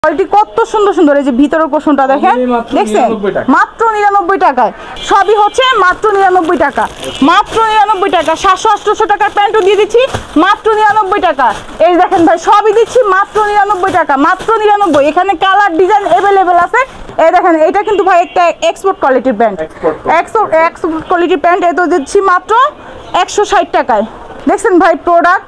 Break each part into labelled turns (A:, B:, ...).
A: Quality কত সুন্দর সুন্দর। এই যে ভিতরের পোর্শনটা দেখেন, দেখছেন মাত্র 99 টাকায়। সবই হচ্ছে মাত্র 99 টাকা, মাত্র 99 টাকা। 700-800 টাকার প্যান্টও দিয়ে দিচ্ছি মাত্র 99 টাকা। এই দেখেন ভাই, সবই দিচ্ছি মাত্র 99 টাকা, মাত্র 99। এখানে কালার ডিজাইন অ্যাভেলেবেল আছে। এই দেখেন, এটা কিন্তু ভাই একটা এক্সপোর্ট কোয়ালিটির প্যান্ট, এক্সপোর্ট কোয়ালিটির প্যান্ট। এটা দিচ্ছি মাত্র 160 টাকায়। দেখছেন ভাই প্রোডাক্ট,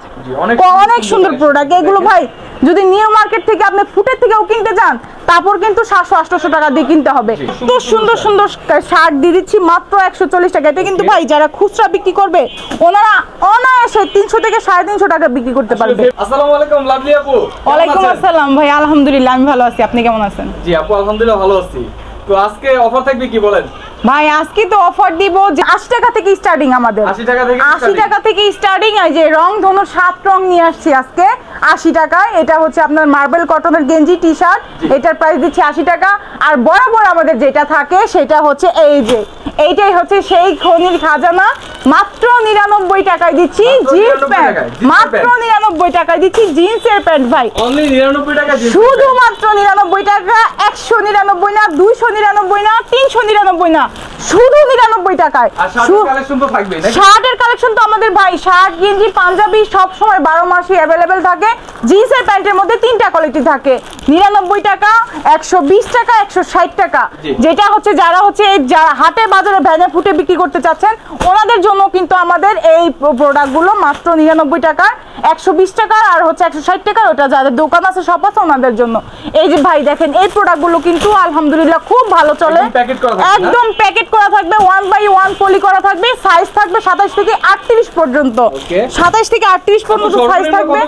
A: অনেক সুন্দর প্রোডাক্ট এগুলো ভাই। যদি নিউ মার্কেট থেকে আপনি ফুটের থেকেও কিনতে যান, তারপর কিন্তু 700-800 টাকা দিয়ে কিনতে হবে। তো সুন্দর সুন্দর শার্ট দিয়ে দিচ্ছি মাত্র 140 টাকা। এটা কিন্তু ভাই যারা খুচরা বিক্রি করবে, ওনারা অনায়াসে 300 থেকে 350 টাকা বিক্রি করতে পারবে।
B: আসসালামু আলাইকুম লাভলি আপু।
A: ওয়ালাইকুম আসসালাম ভাই, আলহামদুলিল্লাহ আমি ভালো আছি, আপনি কেমন আছেন?
B: জি আপু আলহামদুলিল্লাহ ভালো আছি। তো আজকে অফার থাকবে কি বলেন?
A: ভাই আজকে তো অফার দিব যে 80 টাকা থেকে স্টার্টিং আমাদের, 80 টাকা থেকে স্টার্টিং। এই যে রং ধনু 7 রং নিয়ে আসছি আজকে 80 টাকায়। এটা হচ্ছে আপনার মার্বেল কটনের গেঞ্জি টি শার্ট, এটার প্রাইস দিচ্ছি 80 টাকা। আর বরাবর আমাদের যেটা থাকে সেটা হচ্ছে এই যে এইটাই হচ্ছে সেই খনির খাজানা, মাত্র 99 টাকায় দিচ্ছি জিন্স প্যান্ট, মাত্র 99 টাকায় দিচ্ছি জিন্সের প্যান্ট ভাই,
B: অনলি 99 টাকা জিন্স,
A: শুধুমাত্র 99 টাকা। 199 না, 299 না, 399 না, শুধু 99 টাকায়।
B: আর শার্টের কালেকশন তো থাকবেই নাকি?
A: শার্টের কালেকশন তো আমাদের ভাই শার্ট গেঞ্জি পাঞ্জাবি সব সময় 12 মাসই अवेलेबल থাকে। জিন্সের প্যান্টের মধ্যে 3টা কোয়ালিটি থাকে, 99 টাকা, 120 টাকা, 160 টাকা। যেটা হচ্ছে যারা হচ্ছে হাটে বাজারে ভ্যানে ফুটে বিক্রি করতে চাচ্ছেন, ওনাদের জন্য কিন্তু আমাদের এই প্রোডাক্টগুলো মাত্র 99 টাকা, 120 টাকা আর হচ্ছে 160 টাকা। ওটা যাদের দোকান আছে সব আছে ওনাদের জন্য। এই যে ভাই দেখেন, এই প্রোডাক্টগুলো কিন্তু আলহামদুলিল্লাহ খুব ভালো চলে, একদম প্যাকেট করা থাকবে, 1 বাই 1 পলি করা থাকবে। সাইজ থাকবে 27 থেকে 38 পর্যন্ত, 27 থেকে 38 পর্যন্ত সাইজ থাকবে।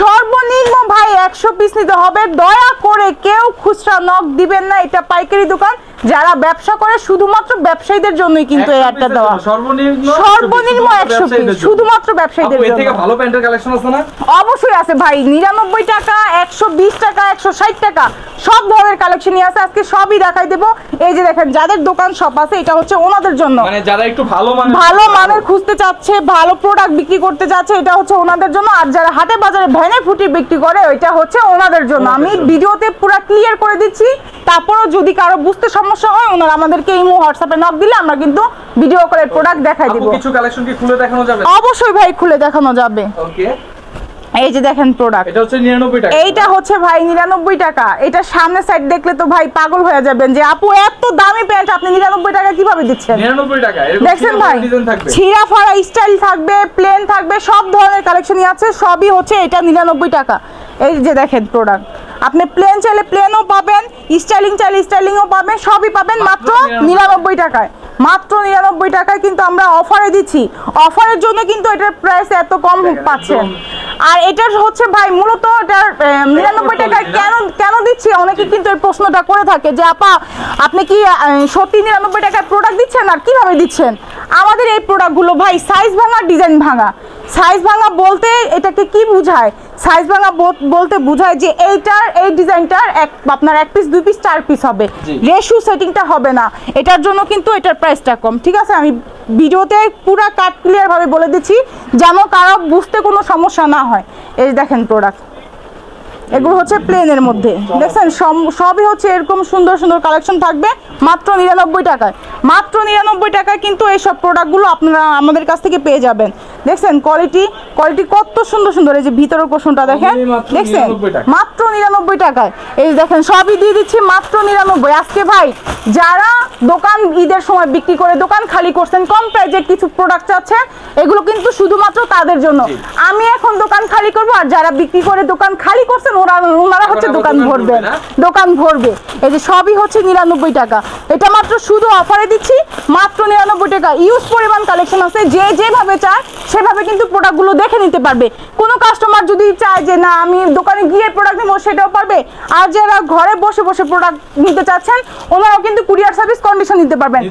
A: সর্বনিম্ন ভাই 100 পিস নিতে হবে। দয়া করে কেউ খুচরা নক দিবেন না, এটা পাইকারি দোকান। যারা ব্যবসা করে শুধুমাত্র ব্যবসায়ীদের জন্যই কিন্তু এই অ্যাডটা দেওয়া। সর্বনিম্ন 100 পিস শুধুমাত্র ব্যবসায়ীদের জন্য।
B: এর থেকে ভালো প্যান্টের কালেকশন আছে না?
A: অবশ্যই আছে ভাই, 99 টাকা, 120 টাকা, 160 টাকা সব ধরনের কালেকশনই আছে। আজকে সবই দেখাই দেব। এই যে দেখেন, যাদের দোকান শপ আছে এটা হচ্ছে ওনাদের জন্য,
B: মানে যারা একটু ভালো
A: মানের খুঁজতে চাচ্ছে, ভালো প্রোডাক্ট বিক্রি করতে চাচ্ছে, এটা হচ্ছে ওনাদের জন্য। আর যারা হাটে বাজারে ভ্যানে ফুটি বিক্রি করে, ওইটা হচ্ছে ওনাদের জন্য। আমি ভিডিওতে পুরো ক্লিয়ার করে দিচ্ছি। তারপরও যদি কারো বুঝতে সমস্যা হয়, ওনারা আমাদেরকে ইমো হোয়াটসঅ্যাপে নক দিলে আমরা কিন্তু ভিডিও করে প্রোডাক্ট দেখাই দেব।
B: কিছু কালেকশন কি খুলে দেখানো যাবে?
A: অবশ্যই ভাই খুলে দেখানো যাবে।
B: ওকে,
A: এই যে দেখেন প্রোডাক্ট,
B: এটা হচ্ছে 99 টাকা।
A: এইটা হচ্ছে ভাই 99 টাকা। এটা সামনে সাইড দেখলে তো ভাই পাগল হয়ে যাবেন যে আপু এত দামি প্যান্ট আপনি 99 টাকা কিভাবে দিচ্ছেন?
B: 99 টাকা এরকম
A: দেখছেন ভাই,
B: ডিজাইন থাকবে,
A: ছিঁড়া ফাড়া স্টাইল থাকবে, প্লেন থাকবে, সব ধরনের কালেকশনই আছে। সবই হচ্ছে এটা 99 টাকা। এই যে দেখেন প্রোডাক্ট, আপনি প্লেন চাইলে প্লেনও পাবেন, স্টাইলিং চাইলে স্টাইলিংও পাবেন, সবই পাবেন মাত্র 99 টাকায়। মাত্র 99 টাকায় কিন্তু আমরা অফারে দিচ্ছি। অফারের জন্য কিন্তু এটার প্রাইস এত কম পাচ্ছেন। আর এটার হচ্ছে ভাই মূলত এটার 99 টাকায় কেন দিচ্ছি, অনেকে কিন্তু এই প্রশ্নটা করে থাকে যে আপা আপনি কি সত্যি 99 টাকায় প্রোডাক্ট দিচ্ছেন আর কিভাবে দিচ্ছেন? আমাদের এই প্রোডাক্টগুলো ভাই সাইজ ভাঙা, ডিজাইন ভাঙা। সাইজ ভাঙা বলতে এটাকে কি বোঝায়? সাইজ ভাঙা বলতে বোঝায় যে এইটার এই ডিজাইনটার আপনার 1 পিস 2 পিস 4 পিস হবে, রেশিও সেটিংটা হবে না। এটার জন্য কিন্তু এটার প্রাইসটা কম। ঠিক আছে, আমি ভিডিওতে পুরো কাট ক্লিয়ার ভাবে বলে দিচ্ছি যেন কারো বুঝতে কোনো সমস্যা না হয়। এই দেখেন প্রোডাক্ট, এগুলো হচ্ছে প্লেনের মধ্যে, দেখছেন সবই হচ্ছে এরকম সুন্দর সুন্দর কালেকশন থাকবে মাত্র 99 টাকায়। মাত্র 99 টাকায় কিন্তু এইসব প্রোডাক্টগুলো আপনারা আমাদের কাছ থেকে পেয়ে যাবেন। দেখছেন কোয়ালিটি কত সুন্দর সুন্দর। এই যে ভিতরের পোর্শনটা দেখেন, দেখছেন মাত্র 99 টাকায়। এই দেখেন সবই দিয়ে দিচ্ছি মাত্র 99। আজকে ভাই যারা দোকান ঈদের সময় বিক্রি করে দোকান খালি করছেন, কম প্রাইজে কিছু প্রোডাক্ট চাচ্ছেন, এগুলো কিন্তু শুধুমাত্র তাদের জন্য। আমি এখন দোকান খালি করব, আর যারা বিক্রি করে দোকান খালি করছেন ওনারা হচ্ছে দোকান ভরবে। এই যে সবই হচ্ছে 99 টাকা। এটা মাত্র শুধু অফারে দিচ্ছি মাত্র 99 টাকা। ইউজ পরিমাণ কালেকশন আছে, যে যেভাবে চায় সেভাবে কিন্তু প্রোডাক্টগুলো দেখে নিতে পারবে। কোনো কাস্টমার যদি চায় যে না আমি দোকানে গিয়ে প্রোডাক্ট নেবো, সেটাও পারবে। আর যারা ঘরে বসে বসে প্রোডাক্ট নিতে চাচ্ছেন, ওনারাও কিন্তু কুরিয়ার সার্ভিস কন্ডিশন নিতে পারবেন।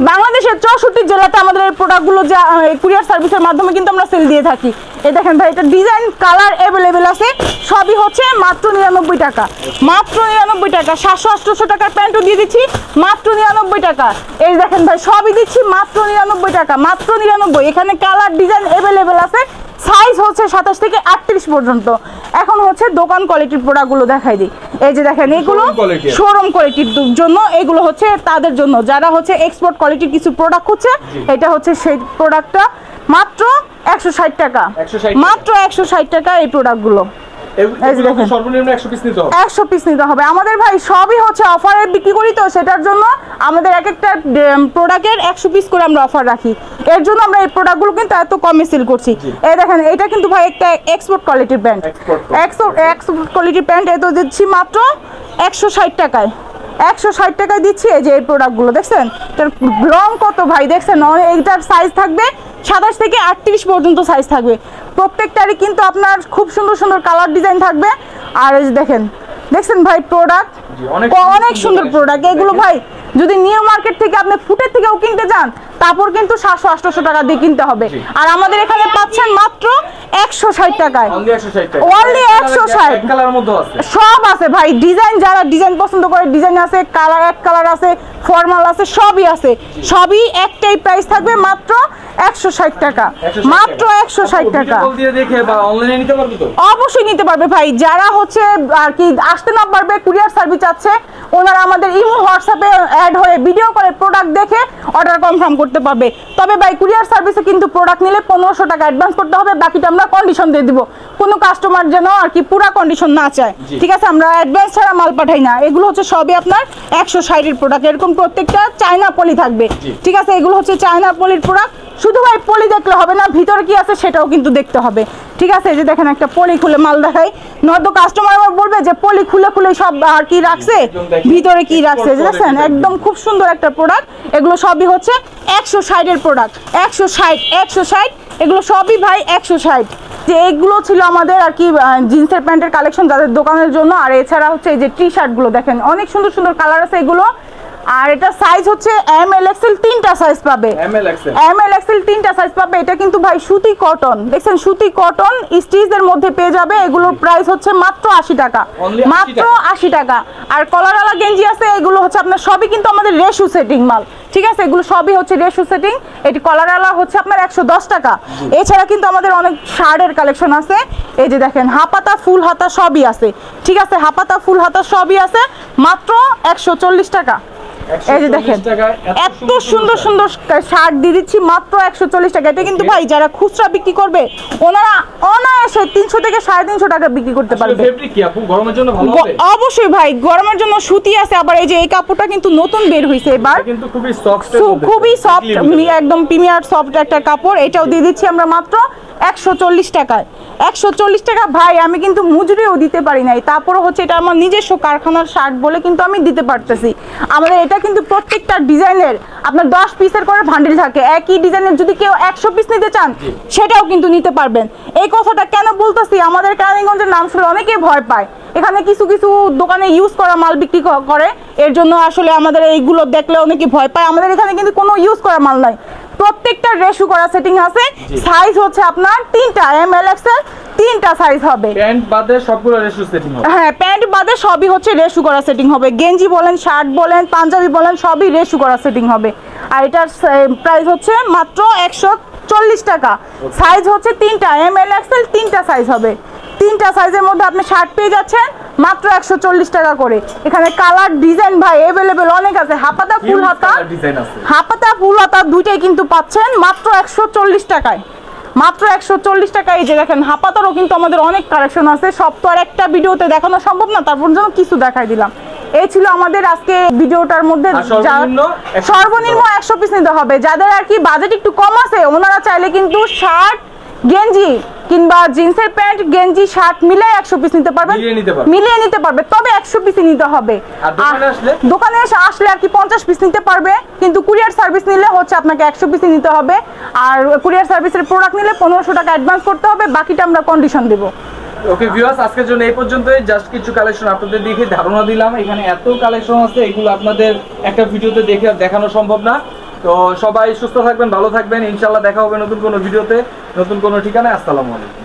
A: বাংলাদেশের 64 জেলাতে আমাদের এই প্রোডাক্টগুলো কুরিয়ার সার্ভিসের মাধ্যমে কিন্তু আমরা সেল দিয়ে থাকি। এই দেখেন ভাই, এটা ডিজাইন কালার অ্যাভেলেবেল আছে। সবই হচ্ছে মাত্র 99 টাকা, মাত্র 99 টাকা। 700-800 টাকার প্যান্টও দিয়ে দিচ্ছি মাত্র 99 টাকা। এই দেখেন ভাই, সবই দিচ্ছি মাত্র 99 টাকা, মাত্র 99। এখানে কালার ডিজাইন অ্যাভেলেবেল আছে। সাইজ হচ্ছে 27 থেকে 38 পর্যন্ত। এখন হচ্ছে দোকান কোয়ালিটির প্রোডাক্টগুলো দেখাই দিই। এই যে দেখেন এগুলো শোরুম কোয়ালিটির জন্য, এগুলো হচ্ছে তাদের জন্য যারা হচ্ছে এক্সপোর্ট কোয়ালিটির কিছু প্রোডাক্ট হচ্ছে। এটা হচ্ছে সেই প্রোডাক্টটা, মাত্র 160 টাকা, মাত্র 160 টাকা এই প্রোডাক্টগুলো।
B: সর্বনিম্ন 100 পিস নিতে হবে,
A: 100 পিস নিতে হবে। আমাদের ভাই সবই হচ্ছে অফারে বিক্রি করি, তো সেটার জন্য আমাদের এক একটা প্রোডাক্টের 100 পিস করে আমরা অফার রাখি। এর জন্য আমরা এই প্রোডাক্টগুলো কিন্তু এত কমে সেল করছি। এই দেখেন এটা কিন্তু ভাই একটা এক্সপোর্ট কোয়ালিটির প্যান্ট, এক্সপোর্ট কোয়ালিটির প্যান্ট। এত দিচ্ছি মাত্র 160 টাকায়, 160 টাকায় দিচ্ছি। এই যে এই প্রোডাক্টগুলো দেখছেন, এটার রং কত ভাই দেখছেন। এইটার সাইজ থাকবে 27 থেকে 38 পর্যন্ত সাইজ থাকবে। প্রত্যেকটারই কিন্তু আপনার খুব সুন্দর সুন্দর কালার ডিজাইন থাকবে। আর এই যে দেখছেন ভাই প্রোডাক্ট, অনেক সুন্দর প্রোডাক্ট এগুলো ভাই। যদি নিউ মার্কেট থেকে আপনি ফুটের থেকেও কিনতে যান, তারপর কিন্তু 700-800 টাকা দিয়ে কিনতে হবে। আর আমাদের এখানে পাচ্ছেন মাত্র 160 টাকায়, অনলি 160। সব আছে ভাই, ডিজাইন যারা ডিজাইন পছন্দ করে ডিজাইন আছে, কালার এক কালার আছে, ফর্মাল আছে, সবই আছে। সবই একটাই প্রাইস থাকবে মাত্র 160 টাকা, মাত্র 160 টাকা। অবশ্যই নিতে পারবে ভাই। যারা হচ্ছে আর কি আসতে না পারবে, কুরিয়ার সার্ভিস আছে, ওনারা আমাদের ইমো হোয়াটসঅ্যাপে অ্যাড হয়ে ভিডিও করে প্রোডাক্ট দেখে অর্ডার কনফার্ম করতে পারবে। তবে ভাই কুরিয়ার সার্ভিসে কিন্তু প্রোডাক্ট নিলে 1500 টাকা অ্যাডভান্স করতে হবে, বাকিটা আমরা কন্ডিশন দিয়ে দিব। কোনো কাস্টমার যেন আর কি পুরা কন্ডিশন না চায়, ঠিক আছে? আমরা অ্যাডভান্স ছাড়া মাল পাঠাই না। এগুলো হচ্ছে সবই আপনার 160 এর প্রোডাক্ট। এরকম প্রত্যেকটা চায়না পলি থাকবে, ঠিক আছে? এগুলো হচ্ছে চায়না পলির প্রোডাক্ট। শুধু ভাই পলি দেখলে হবে না, ভিতরে কি আছে সেটাও কিন্তু দেখতে হবে, ঠিক আছে? এই যে দেখেন একটা পলি খুলে মাল দেখাই, নয়তো কাস্টমার আবার বলবে যে পলি খুলে খুলে সব আর কি রাখছে, ভিতরে কি রাখছে। দেখছেন একদম খুব সুন্দর একটা প্রোডাক্ট। এগুলো সবই হচ্ছে 160 এর প্রোডাক্ট, 160 এগুলো সবই ভাই 160। যে এইগুলো ছিল আমাদের আর কি জিন্সের প্যান্টের কালেকশন যাদের দোকানের জন্য। আর এছাড়া হচ্ছে এই যে টি শার্টগুলো দেখেন, অনেক সুন্দর সুন্দর কালার আছে এগুলো। আর এটা সাইজ হচ্ছে ML XL তিনটা সাইজ পাবে, ML XL তিনটা সাইজ পাবে। এটা কিন্তু ভাই সুতি কটন, দেখছেন সুতি কটন স্টিচের মধ্যে পেয়ে যাবে। এগুলোর প্রাইস হচ্ছে মাত্র 80 টাকা, মাত্র 80 টাকা। আর কলারওয়ালা গেঞ্জি আছে, এগুলো হচ্ছে আপনার সবই কিন্তু আমাদের রেশু সেটিং মাল, ঠিক আছে? এগুলো সবই হচ্ছে রেশু সেটিং। এটি কলারওয়ালা হচ্ছে আপনার 110 টাকা। এছাড়া কিন্তু আমাদের অনেক শার্টের কালেকশন আছে। এই যে দেখেন হাফাতা ফুল হাতা সবই আছে, ঠিক আছে? হাফাতা ফুল হাতা সবই আছে, মাত্র 140 টাকা। এই যে দেখেন এত সুন্দর সুন্দর শার্ট দিয়ে দিচ্ছি মাত্র 140 টাকা। এটা কিন্তু ভাই যারা খুচরা বিক্রি করবে ওনারা অনায়াসে 300 থেকে 350 টাকা বিক্রি করতে পারবে। অবশ্যই ভাই গরমের জন্য সুতি আছে। আবার এই যে এই কাপড়টা কিন্তু নতুন বের হয়েছে এবার, খুবই সফট, একদম প্রিমিয়ার সফট একটা কাপড়। এটাও দিয়ে দিচ্ছি আমরা মাত্র 140 টাকায়, 140 টাকা। ভাই আমি কিন্তু মজুরিও দিতে পারি নাই, তারপরে হচ্ছে এটা আমার নিজস্ব কারখানার শার্ট বলে কিন্তু আমি দিতে পারতেছি। আমাদের এটা কিন্তু প্রত্যেকটা ডিজাইনের আপনার 10 পিসের করে ভান্ডিল থাকে। একই ডিজাইনের যদি কেউ 100 পিস নিতে চান সেটাও কিন্তু নিতে পারবেন। এই কথাটা কেন বলতেছি, আমাদের কেরানীগঞ্জের নাম শুনে অনেকে ভয় পায়। এখানে কিছু কিছু দোকানে ইউজ করা মাল বিক্রি করে, এর জন্য আসলে আমাদের এইগুলো দেখলে অনেকে ভয় পায়। আমাদের এখানে কিন্তু কোনো ইউজ করা মাল নাই, প্রত্যেকটা রেশু করা সেটিং আছে। সাইজ হচ্ছে আপনার তিনটা, ML XL তিনটা সাইজ হবে।
B: প্যান্ট বাদে সবগুলো রেশু সেটিং হবে।
A: হ্যাঁ প্যান্ট বাদে সবই হচ্ছে রেশু করা সেটিং হবে। গেঞ্জি বলেন, শার্ট বলেন, পাঞ্জাবি বলেন, সবই রেশু করা সেটিং হবে। আর এটার প্রাইস হচ্ছে মাত্র 140 টাকা। সাইজ হচ্ছে তিনটা, ML XL তিনটা সাইজ হবে। তিনটা সাইজের মধ্যে আপনি শার্ট পেয়ে যাচ্ছেন মাত্র 140 টাকা করে। এখানে কালার ডিজাইন ভাই अवेलेबल অনেক আছে। হাফাতা ফুল হাতা, হাফাতা ফুল হাতা দুইটাই কিন্তু পাচ্ছেন মাত্র 140 টাকায়, মাত্র 140 টাকা। এই যে দেখেন হাফাতারও কিন্তু আমাদের অনেক কালেকশন আছে, সব তো আর একটা ভিডিওতে দেখানো সম্ভব না, তারপর জন্য কিছু দেখাই দিলাম। এই ছিল আমাদের আজকে ভিডিওটার মধ্যে। সর্বনিম্ন 100 পিস নিতে হবে। যাদের আর কি বাজেট একটু কম আছে ওনারা চাইলে কিন্তু শার্ট, গেঞ্জি কিংবা জিন্সের প্যান্ট, গেঞ্জি, শার্ট মিলে 100 পিস নিতে পারবেন, মিলিয়ে নিতে পারবে। তবে 100 পিসই নিতে হবে। দোকানে আসলে আর কি 50 পিস নিতে পারবে, কিন্তু কুরিয়ার সার্ভিস নিলে হচ্ছে আপনাকে 100 পিসই নিতে হবে। আর কুরিয়ার সার্ভিসের প্রোডাক্ট নিলে 1500 টাকা অ্যাডভান্স করতে হবে, বাকিটা আমরা কন্ডিশন দেব।
B: ওকে ভিউয়ার্স, আজকের জন্য এই পর্যন্তই। জাস্ট কিছু কালেকশন আপনাদের দেখে ধারণা দিলাম। এখানে এত কালেকশন আছে, এগুলো আপনাদের একটা ভিডিওতে দেখে দেখানো সম্ভব না। তো সবাই সুস্থ থাকবেন, ভালো থাকবেন। ইনশাআল্লাহ দেখা হবে নতুন কোনো ভিডিওতে, নতুন কোনো ঠিকানায়। আসসালামু আলাইকুম।